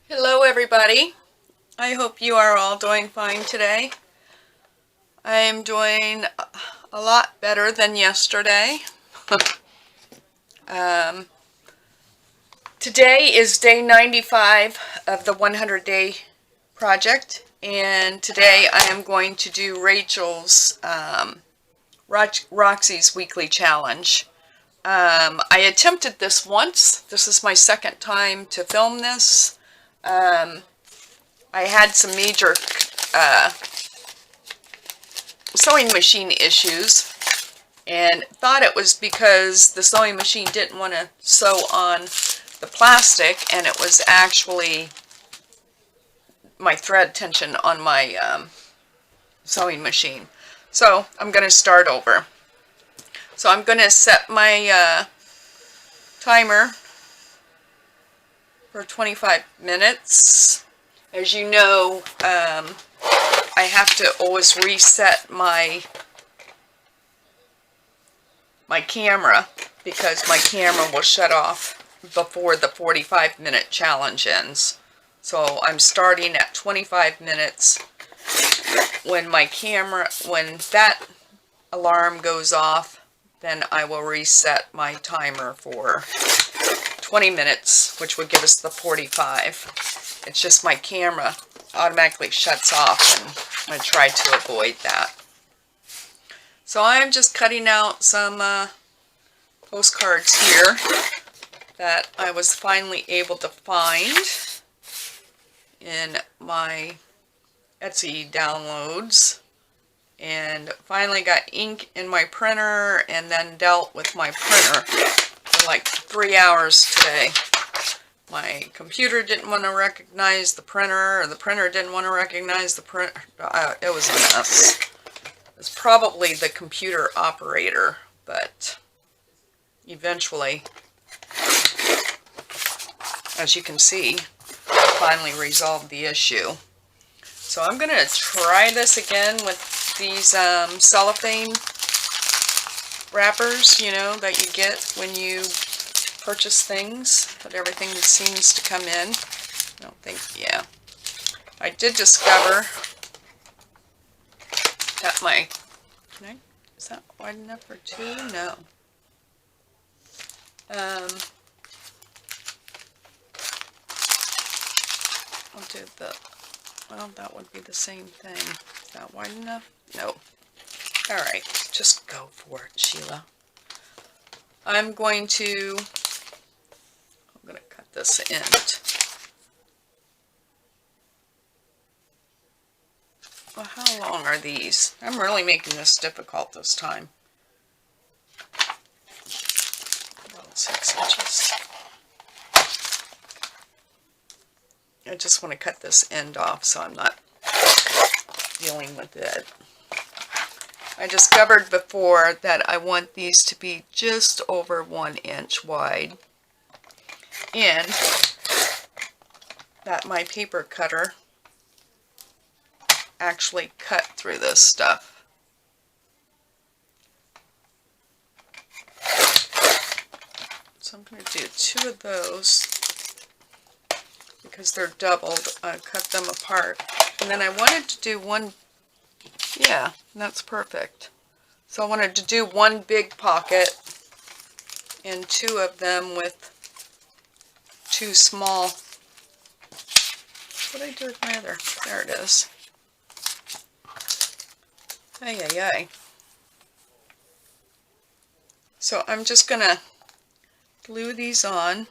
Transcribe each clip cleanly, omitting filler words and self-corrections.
Hello everybody. I hope you are all doing fine today. I am doing a lot better than yesterday. um, Today is day 95 of the 100-day project, and today I am going to do Rachel's Roxy's weekly challenge. I attempted this once. This is my second time to film this. I had some major sewing machine issues and thought it was because the sewing machine didn't want to sew on the plastic, and it was actually my thread tension on my sewing machine. So I'm going to start over. So I'm going to set my timer for 25 minutes. As you know, I have to always reset my camera because my camera will shut off before the 45-minute challenge ends. So I'm starting at 25 minutes. When that alarm goes off, then I will reset my timer for 20 minutes, which would give us the 45. It's just my camera automatically shuts off, and I try to avoid that. So I'm just cutting out some postcards here that I was finally able to find in my Etsy downloads, and finally got ink in my printer, and then dealt with my printer for like 3 hours today. My computer didn't want to recognize the printer, or the printer didn't want to recognize the printer. It was a mess. It's probably the computer operator, but eventually, as you can see, I finally resolved the issue. So I'm going to try this again with these cellophane wrappers, you know, that you get when you purchase things, but everything seems to come in. I don't think, yeah. I did discover that is that wide enough for two? No. I'll do well, that would be the same thing. Is that wide enough? No. Alright, just go for it, Sheila. I'm going to cut this end. Well, how long are these? I'm really making this difficult this time. About 6 inches. I just want to cut this end off so I'm not dealing with it. I discovered before that I want these to be just over 1 inch wide, and that my paper cutter actually cut through this stuff. So I'm going to do 2 of those because they're doubled. I cut them apart, and then I wanted to do one. Yeah, that's perfect. So I wanted to do 1 big pocket and 2 of them with 2 small. What did I do with my other? There it is. Ay, ay, ay. So I'm just going to glue these on.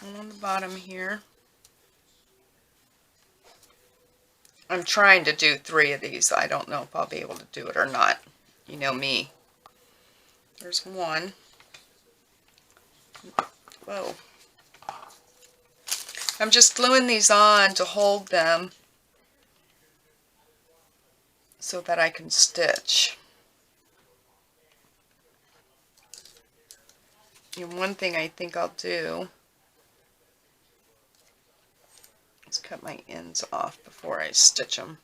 And on the bottom here. I'm trying to do 3 of these. I don't know if I'll be able to do it or not. You know me. There's 1. Whoa. I'm just gluing these on to hold them so that I can stitch. And one thing I think I'll do is cut my ends off before I stitch them.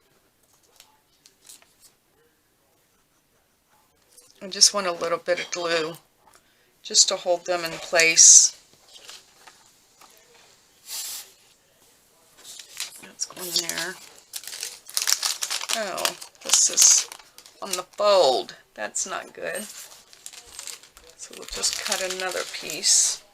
I just want a little bit of glue just to hold them in place. That's going there. Oh, this is on the fold. That's not good. So we'll just cut another piece.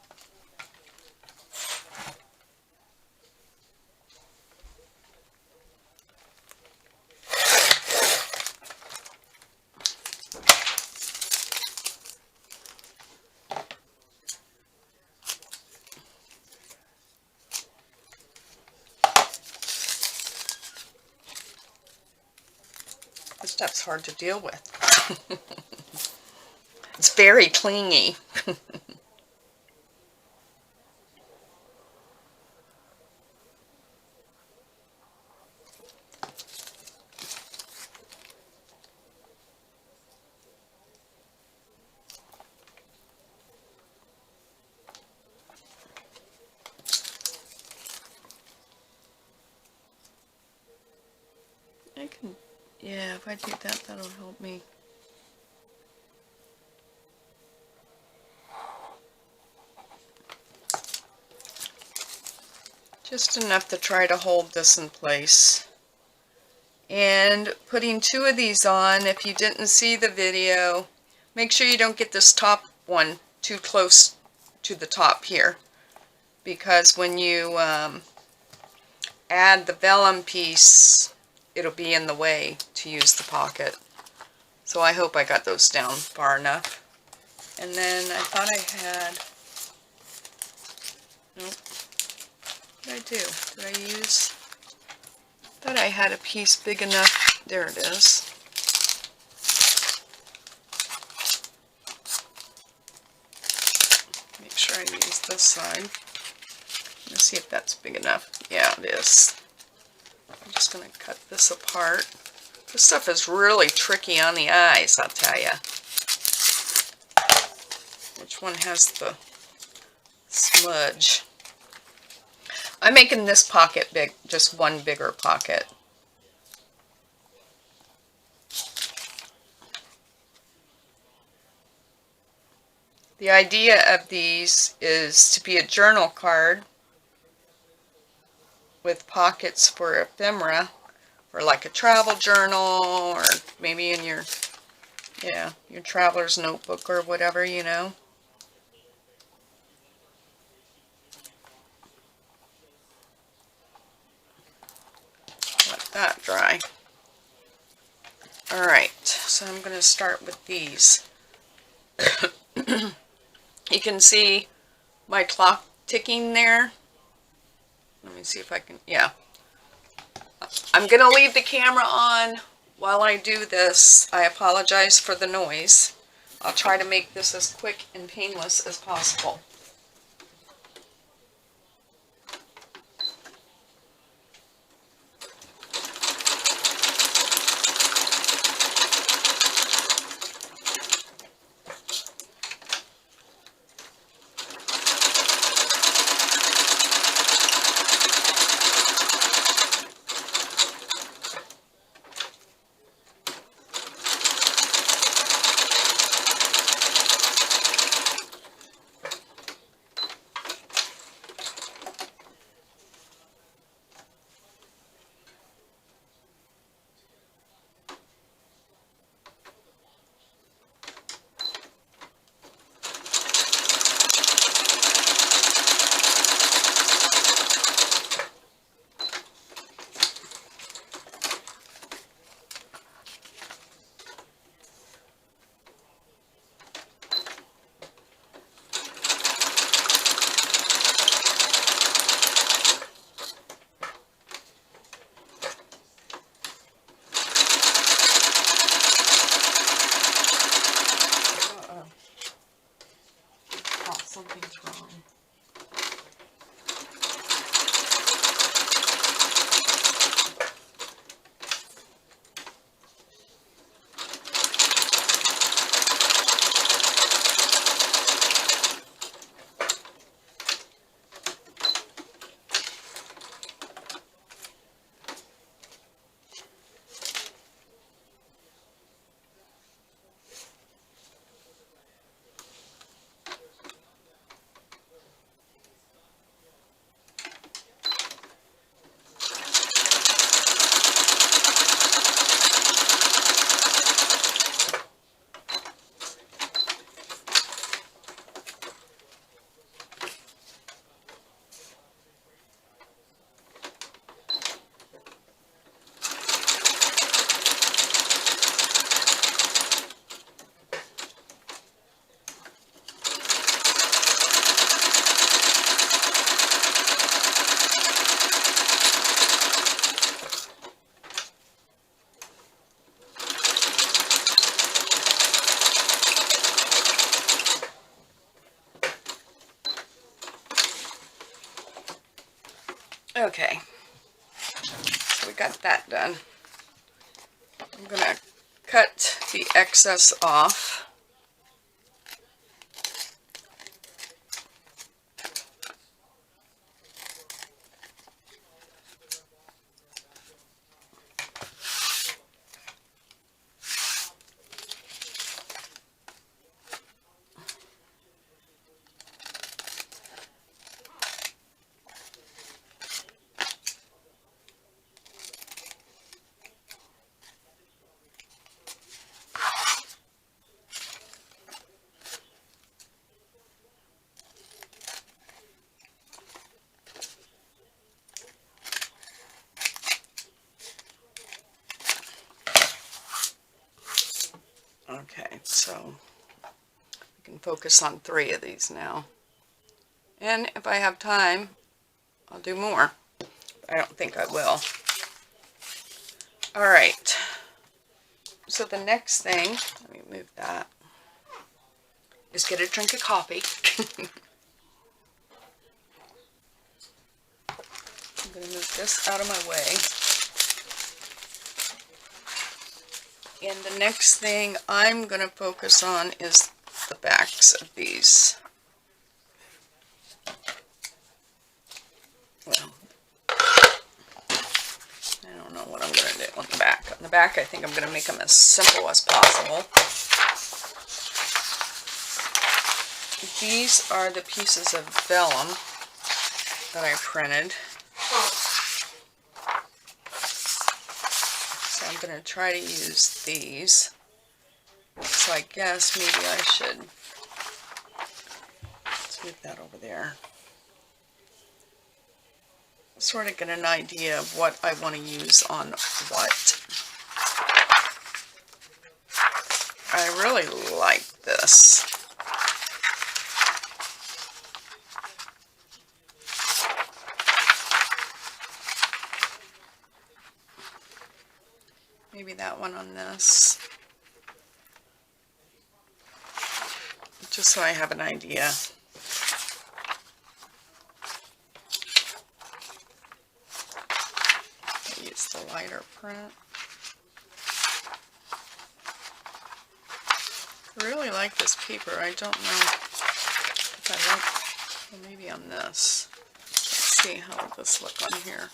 This stuff's hard to deal with. It's very clingy. I can, yeah, if I do that, that'll help me. Just enough to try to hold this in place. And putting 2 of these on, if you didn't see the video, make sure you don't get this top one too close to the top here, because when you add the vellum piece, it'll be in the way to use the pocket. So I hope I got those down far enough. And then I thought I had, nope, what did I do? Did I use, I thought I had a piece big enough, there it is. Make sure I use this side. Let's see if that's big enough. Yeah, it is. I'm just going to cut this apart. This stuff is really tricky on the eyes, I'll tell you. Which one has the smudge? I'm making this pocket big, just one bigger pocket. The idea of these is to be a journal card with pockets for ephemera, or like a travel journal, or maybe in your, yeah, your traveler's notebook or whatever, you know. Let that dry. Alright, so I'm going to start with these. You can see my clock ticking there. Let me see if I can, yeah. I'm going to leave the camera on while I do this. I apologize for the noise. I'll try to make this as quick and painless as possible. Okay, so we got that done. I'm going to cut the excess off. Okay, so we can focus on 3 of these now. And if I have time, I'll do more. I don't think I will. Alright, so the next thing, let me move that, is get a drink of coffee. I'm going to move this out of my way. And the next thing I'm going to focus on is the backs of these. Well, I don't know what I'm going to do on the back. On the back, I think I'm going to make them as simple as possible. These are the pieces of vellum that I printed. So I'm going to try to use these. So I guess maybe I should, let's move that over there. Sort of get an idea of what I want to use on what. I really like this. Maybe that one on this. Just so I have an idea. I use the lighter print. I really like this paper. I don't know if I like, well, maybe on this. Let's see how will this look on here.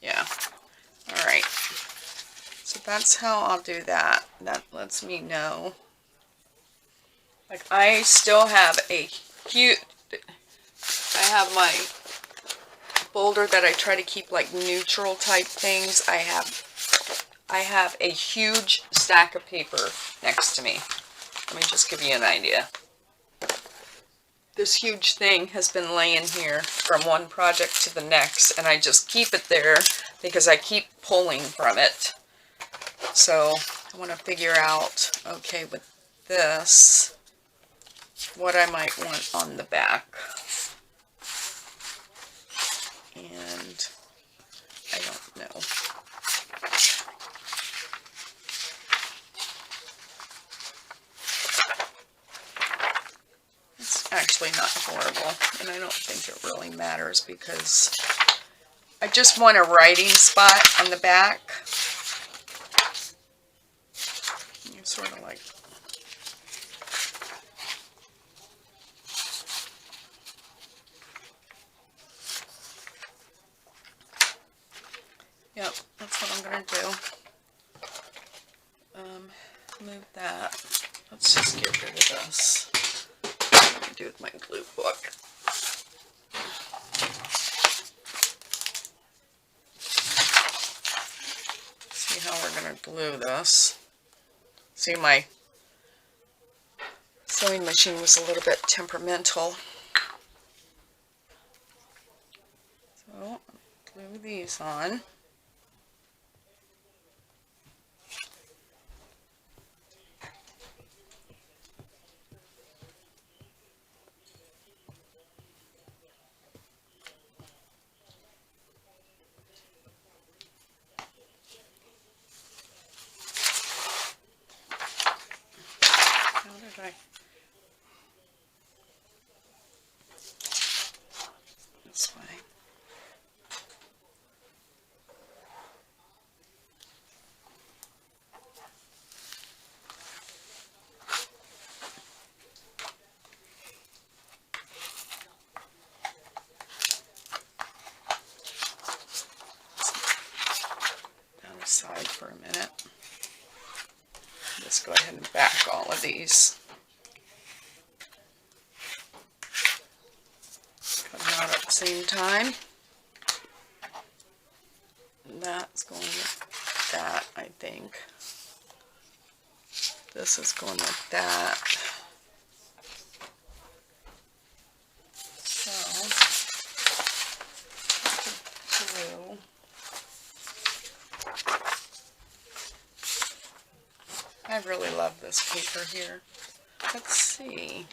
Yeah. Alright. So that's how I'll do that. That lets me know. Like, I still have a huge, I have my folder that I try to keep like neutral type things. I have a huge stack of paper next to me. Let me just give you an idea. This huge thing has been laying here from one project to the next, and I just keep it there because I keep pulling from it. So I want to figure out, okay, with this, what I might want on the back. And I don't know. It's actually not horrible, and I don't think it really matters because I just want a writing spot on the back. You sort of like, yep, that's what I'm going to do. Move that. Let's just get rid of this. What am I going to do with my glue book? See how we're going to glue this. See, my sewing machine was a little bit temperamental. So, glue these on. aside for a minute. Just go ahead and back all of these. Cut them out at the same time. And that's going with that, I think. This is going with that. So, glue. I really love this paper here. Let's see.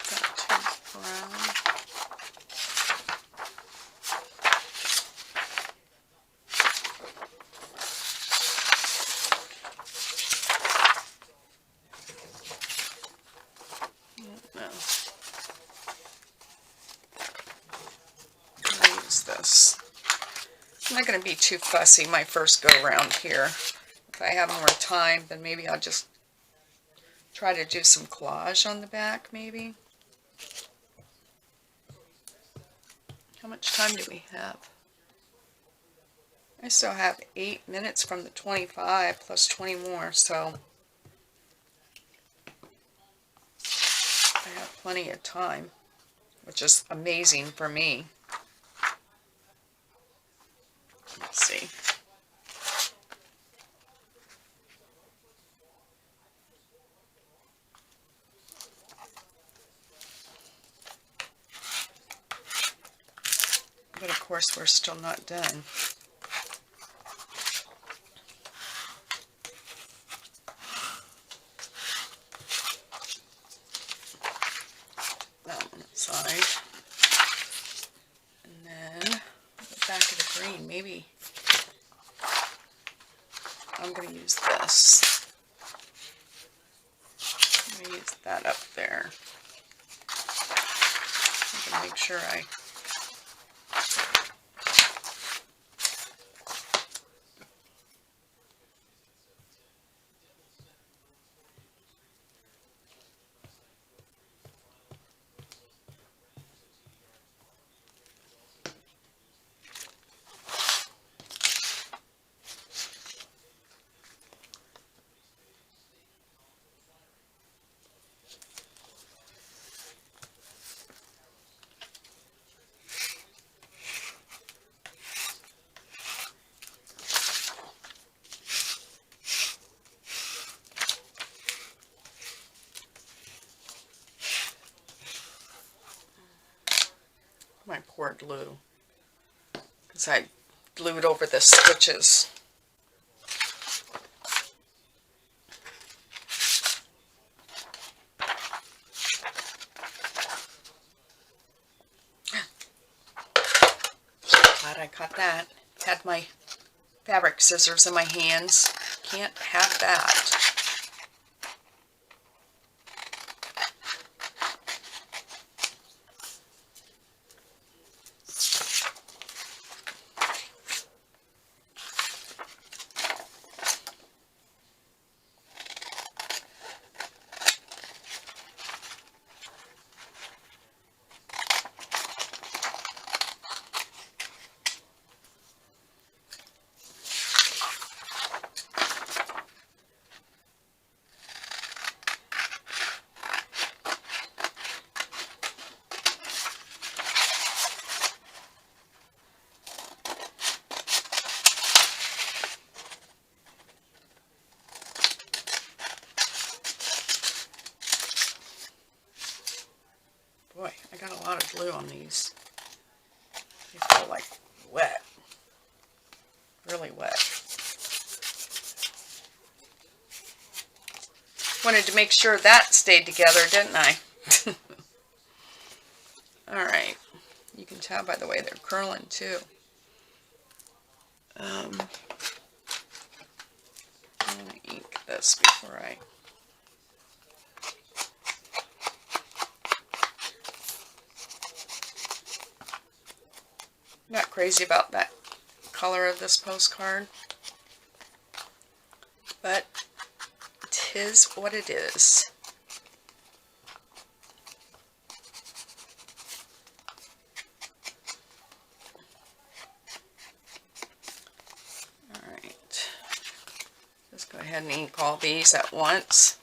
Is that too brown? No. I'll use this. I'm not going to be too fussy my first go around here. If I have more time, then maybe I'll just try to do some collage on the back, maybe. How much time do we have? I still have 8 minutes from the 25 plus 20 more, so I have plenty of time, which is amazing for me. Let's see. But of course, we're still not done. That one aside. And then the back of the green, maybe I'm going to use this. I'm going to use that up there. I'm going to make sure I my poor glue, because I glued over the stitches. Glad I caught that. Had my fabric scissors in my hands. Can't have that. Boy, I got a lot of glue on these. They feel like wet. Really wet. Wanted to make sure that stayed together, didn't I? Alright. You can tell by the way they're curling too. I want to ink this before I... Not crazy about that color of this postcard, but 'tis what it is. ahead and ink all these at once.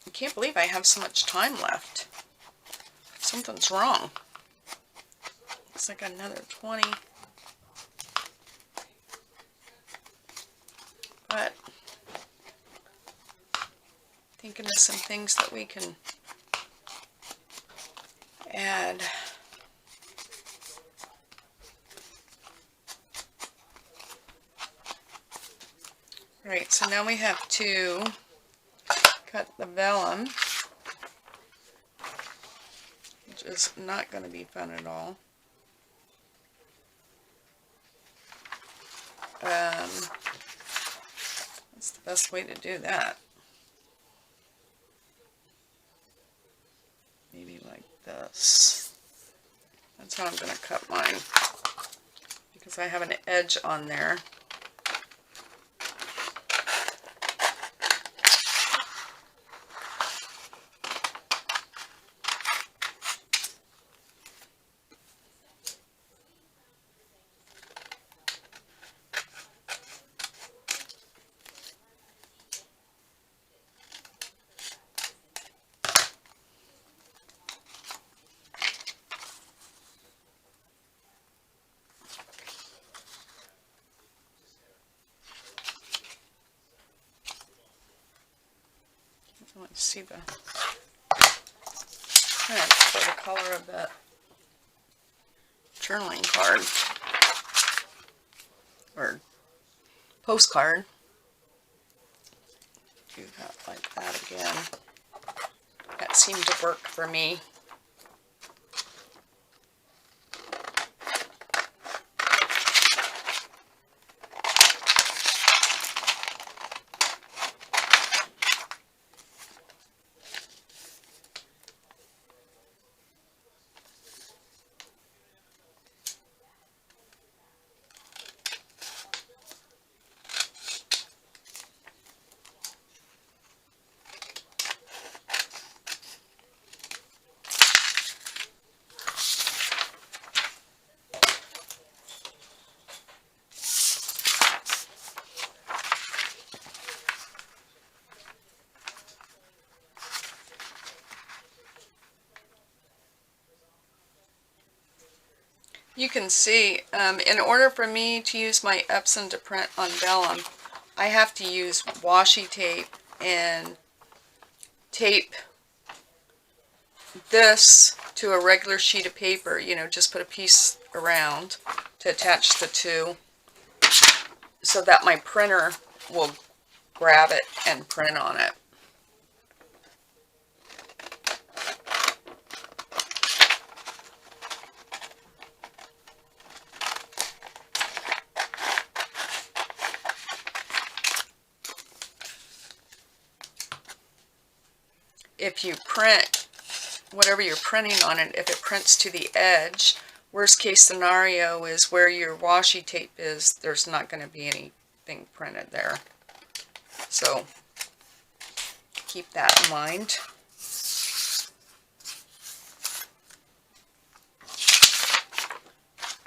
I can't believe I have so much time left. Something's wrong. Looks like another 20. But thinking of some things that we can add. Right, so now we have to cut the vellum, which is not going to be fun at all. That's the best way to do that. Maybe like this. That's how I'm going to cut mine, because I have an edge on there. Let's see the for the color of that journaling card or postcard. Do that like that again. That seemed to work for me. You can see, in order for me to use my Epson to print on vellum, I have to use washi tape and tape this to a regular sheet of paper. You know, just put a piece around to attach the two so that my printer will grab it and print on it. If you print whatever you're printing on it, if it prints to the edge, worst case scenario is where your washi tape is, there's not going to be anything printed there. So keep that in mind.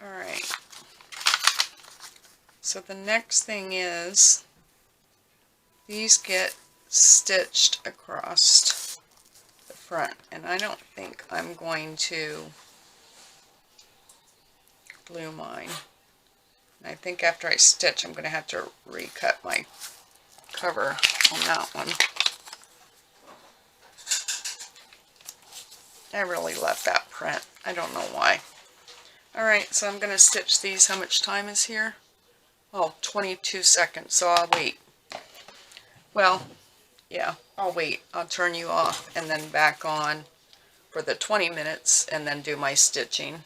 Alright, so the next thing is these get stitched across front, and I don't think I'm going to glue mine. And I think after I stitch, I'm going to have to recut my cover on that one. I really left that print. I don't know why. Alright, so I'm going to stitch these. How much time is here? Oh, 22 seconds, so I'll wait. Well, yeah, I'll wait. I'll turn you off and then back on for the 20 minutes and then do my stitching.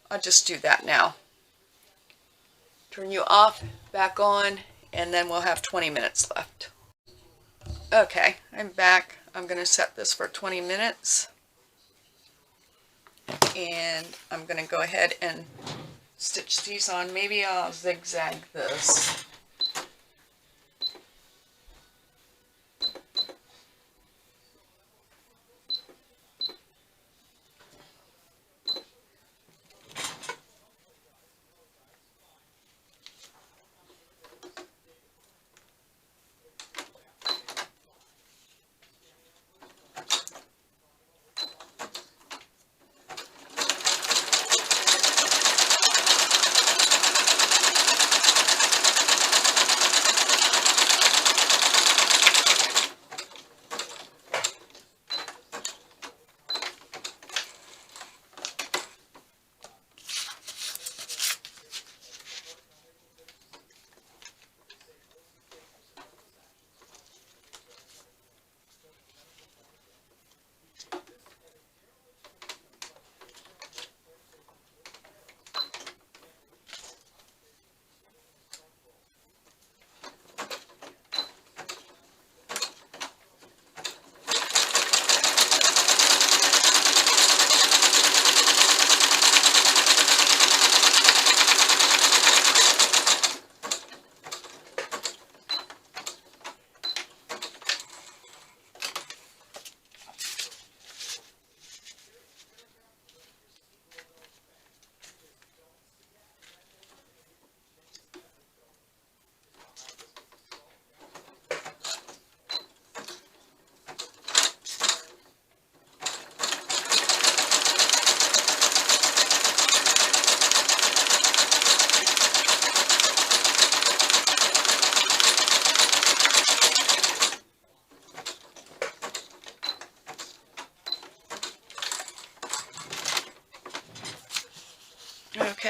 I'll just do that now. Turn you off, back on, and then we'll have 20 minutes left. Okay, I'm back. I'm going to set this for 20 minutes. And I'm going to go ahead and stitch these on. Maybe I'll zigzag this.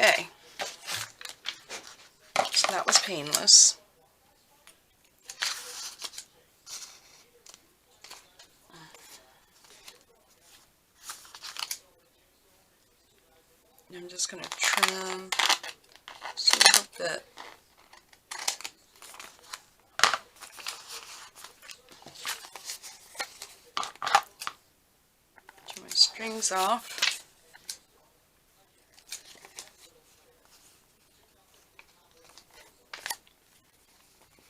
Okay. So that was painless. I'm just going to trim just a little bit. Trim my strings off.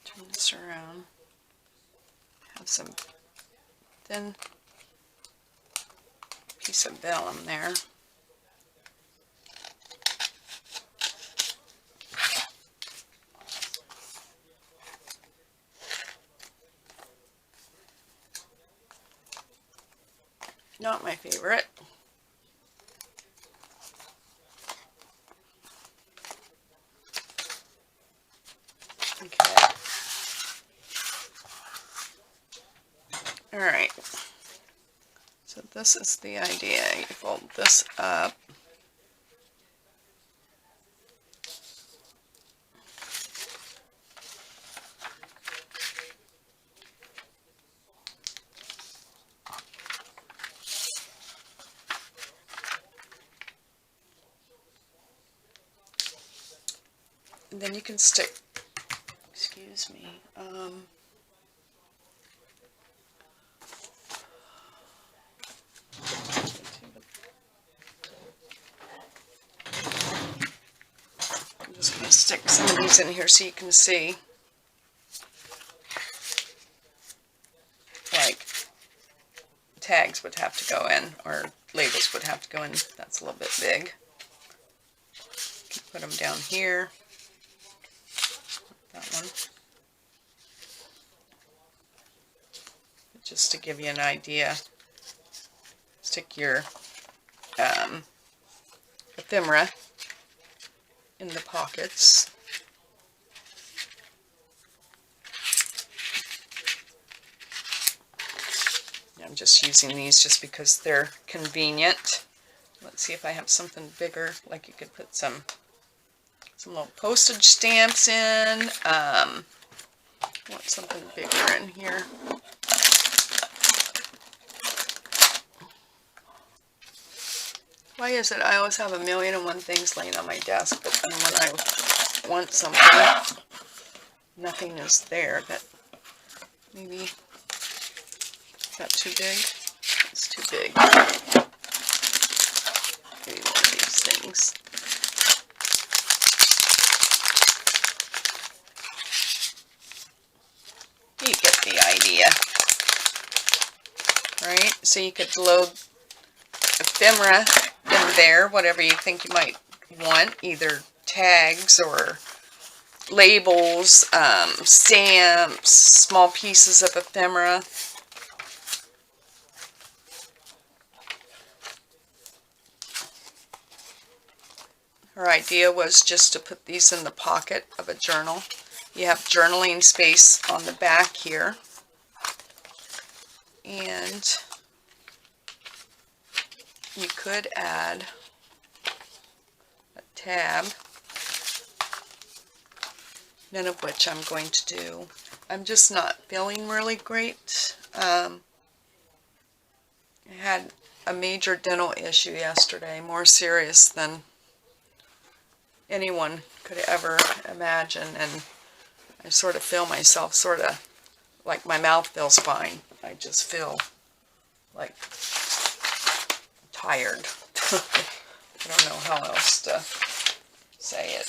Turn this around. Have some thin piece of vellum there. Not my favorite. Okay. Alright. So this is the idea. You fold this up. And then you can stick, excuse me, I'm just going to stick some of these in here so you can see. Like, tags would have to go in, or labels would have to go in. That's a little bit big. Put them down here. That one. Just to give you an idea. Stick your ephemera in the pockets. I'm just using these just because they're convenient. Let's see if I have something bigger, like you could put some little postage stamps in. I want something bigger in here. Why is it I always have 1,000,001 things laying on my desk, but then when I want something, nothing is there? That maybe, is that too big? It's too big. Maybe one of these things. You get the idea. Right? So you could load ephemera in there, whatever you think you might want, either tags or labels, stamps, small pieces of ephemera. Her idea was just to put these in the pocket of a journal. You have journaling space on the back here. And you could add a tab, none of which I'm going to do. I'm just not feeling really great. I had a major dental issue yesterday, more serious than anyone could ever imagine, and I sort of feel myself sort of like my mouth feels fine. I just feel like tired. I don't know how else to say it.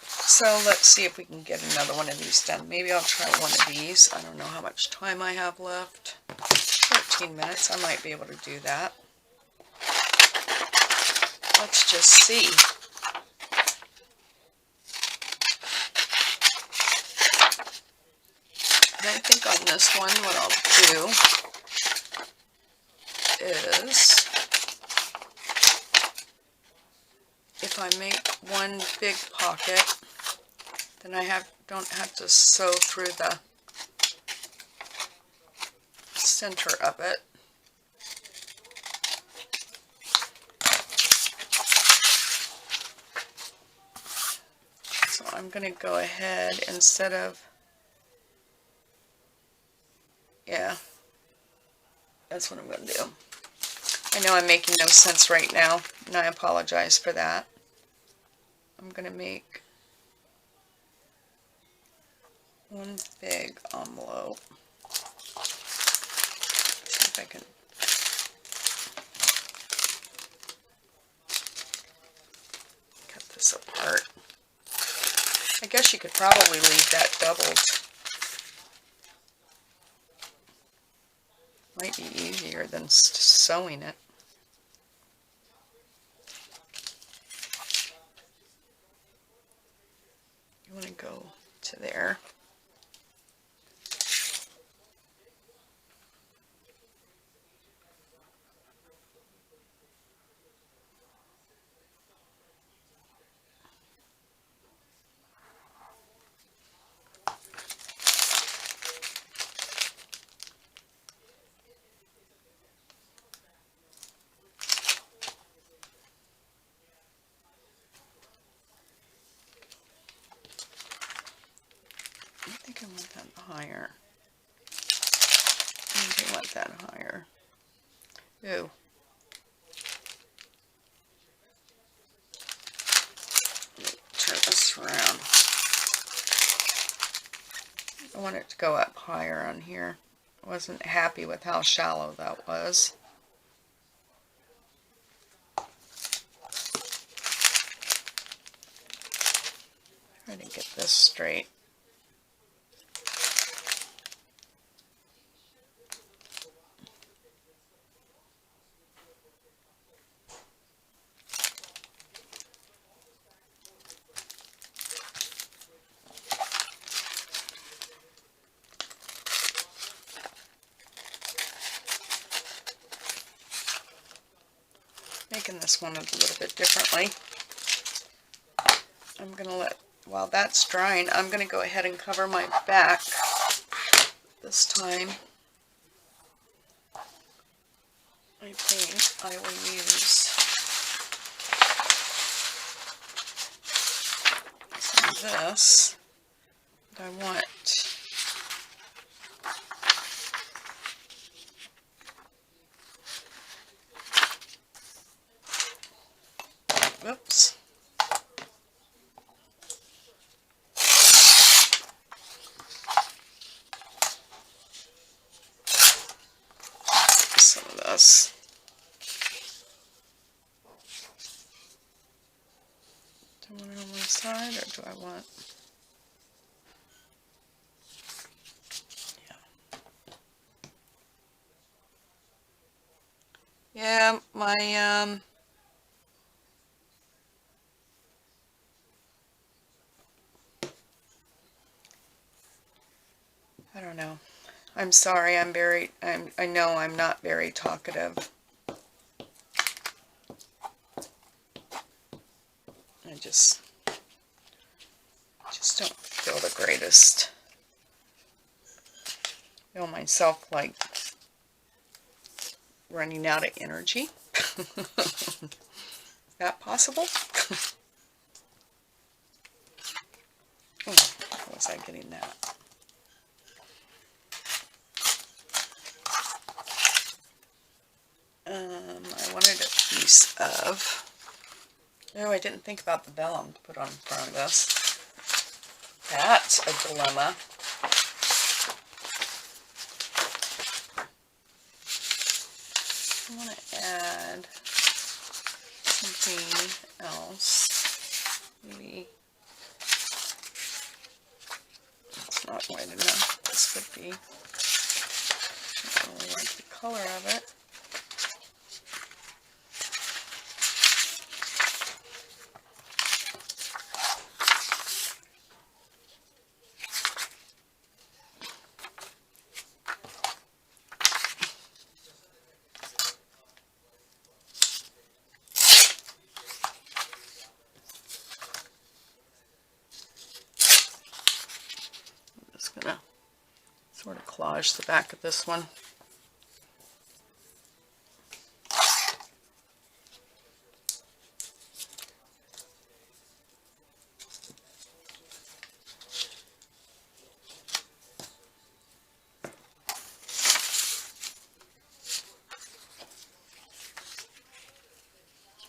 So let's see if we can get another one of these done. Maybe I'll try one of these. I don't know how much time I have left. 13 minutes. I might be able to do that. Let's just see. And I think on this one what I'll do is, if I make one big pocket, then I don't have to sew through the center of it. I'm going to go ahead instead of, yeah, that's what I'm going to do. I know I'm making no sense right now, and I apologize for that. I'm going to make one big envelope. See if I can. Cut this apart. I guess you could probably leave that doubled. Might be easier than sewing it. You want to go to there. I think I want that higher. I think I want that higher. Ooh. Turn this around. I want it to go up higher on here. I wasn't happy with how shallow that was. Try to get this straight. Making this one a little bit differently. I'm going to let, while that's drying, I'm going to go ahead and cover my back this time. I think I will use some of this. But I want whoops. Some of this. Do I want it on one side or do I want? Yeah, my I don't know. I'm sorry. I know I'm not very talkative. I just don't feel the greatest. I feel myself like running out of energy. Is that possible? Oh, how was I getting that? I wanted a piece of... Oh, I didn't think about the vellum to put on front of this. That's a dilemma. I want to add something else. Maybe it's not white enough. This would be. I don't really like the color of it. Gonna sort of collage the back of this one.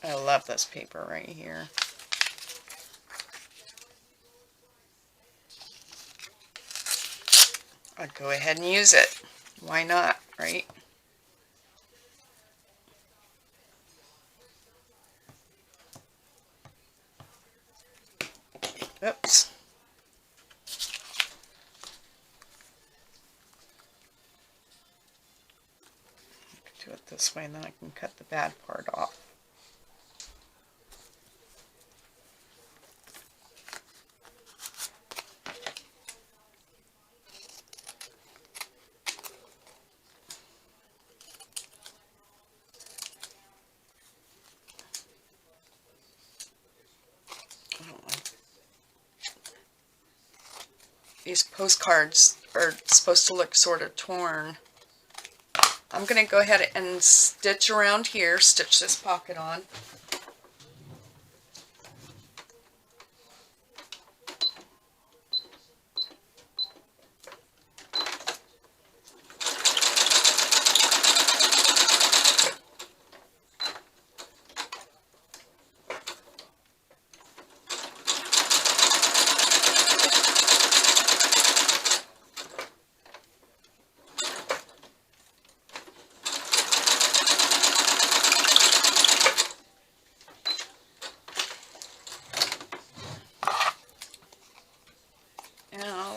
I love this paper right here. I'd go ahead and use it. Why not, right? Oops. Do it this way and then I can cut the bad part off. These postcards are supposed to look sort of torn. I'm going to go ahead and stitch around here, stitch this pocket on.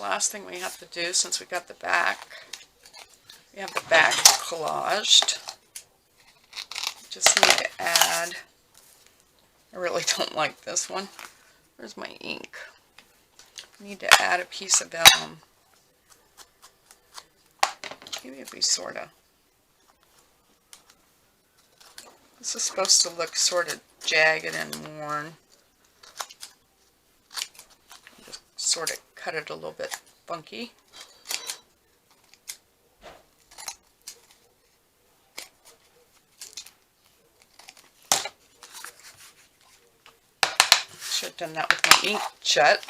Last thing we have to do, since we got the back, we have the back collaged. Just need to add, I really don't like this one. Where's my ink? I need to add a piece of vellum. Maybe it'd be sort of, this is supposed to look sort of jagged and worn. Just sort of cut it a little bit funky. Should have done that with my ink jet.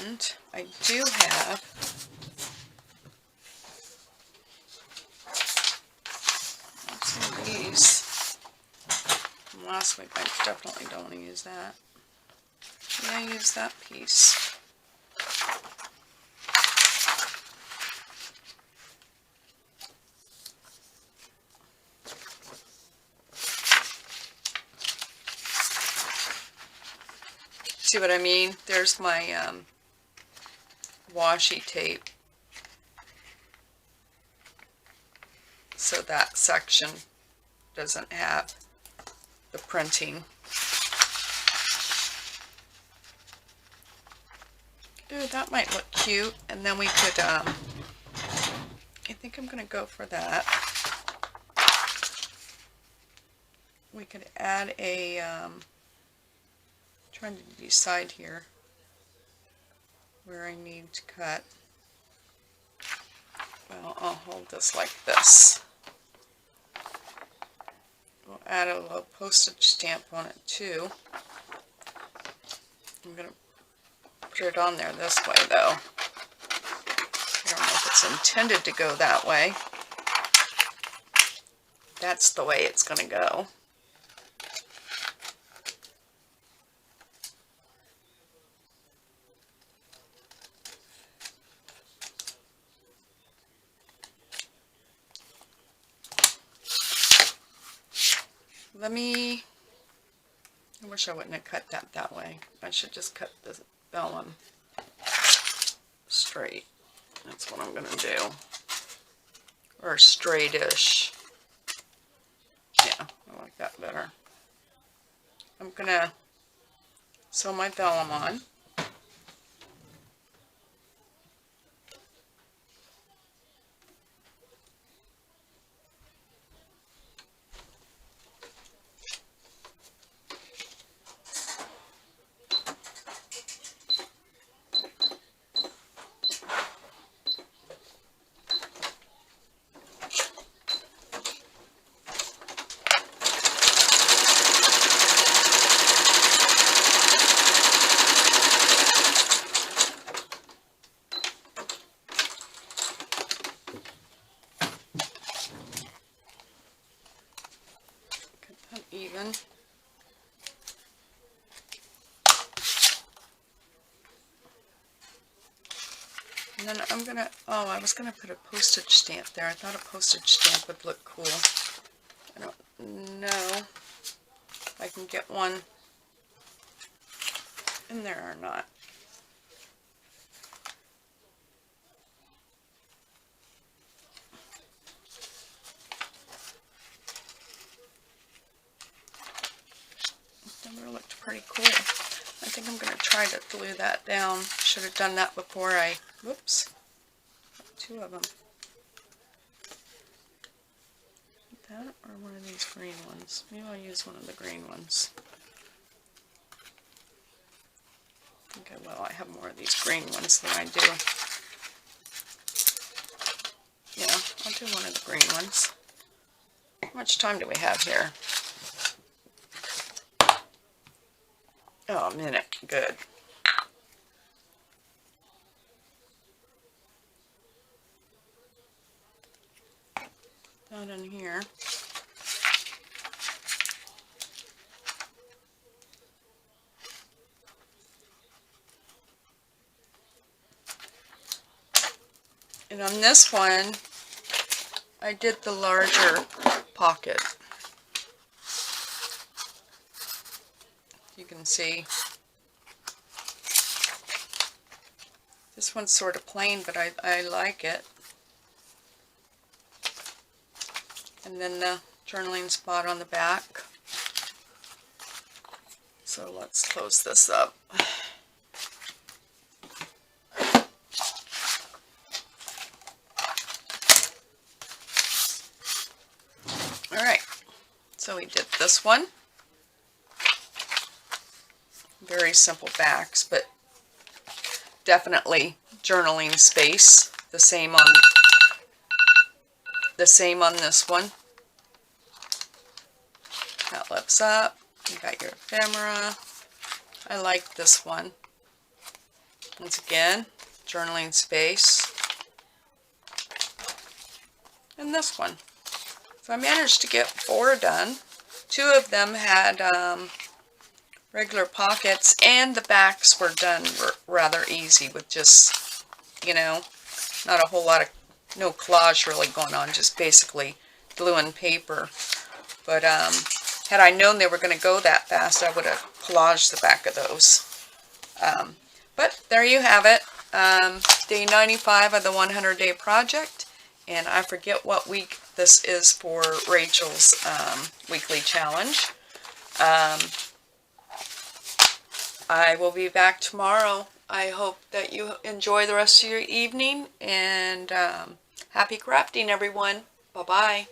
And I do have some of these from last week. I definitely don't want to use that. Yeah, I use that piece. See what I mean? There's my washi tape. So that section doesn't have the printing. Ooh, that might look cute. And then we could, I think I'm going to go for that. We could add a, trying to decide here where I need to cut. Well, I'll hold this like this. We'll add a little postage stamp on it too. I'm going to put it on there this way though. I don't know if it's intended to go that way. That's the way it's going to go. I wish I wouldn't have cut that way. I should just cut the vellum straight. That's what I'm going to do. Or straightish. Yeah, I like that better. I'm going to sew my vellum on. one. And then I'm gonna, oh, I was gonna put a postage stamp there. I thought a postage stamp would look cool. I don't know if I can get one in there or not. That looked pretty cool. I think I'm going to try to glue that down. Should have done that before I, whoops, two of them. That or one of these green ones. Maybe I'll use one of the green ones. Okay, well, I have more of these green ones than I do. Yeah, I'll do one of the green ones. How much time do we have here? Oh, a minute. Good. Not in here. And on this one, I did the larger pocket. You can see this one's sort of plain, but I like it. And then the journaling spot on the back. So let's close this up. Alright, so we did this one. Very simple backs, but definitely journaling space. The same on this one. That lifts up. You got your ephemera. I like this one. Once again, journaling space. And this one. So I managed to get 4 done. 2 of them had regular pockets, and the backs were done rather easy with just, you know, not a whole lot of, no collage really going on, just basically glue and paper. But had I known they were going to go that fast, I would have collaged the back of those. But there you have it. Day 95 of the 100-day project. And I forget what week this is for Rachel's weekly challenge. I will be back tomorrow. I hope that you enjoy the rest of your evening, and happy crafting, everyone. Bye-bye.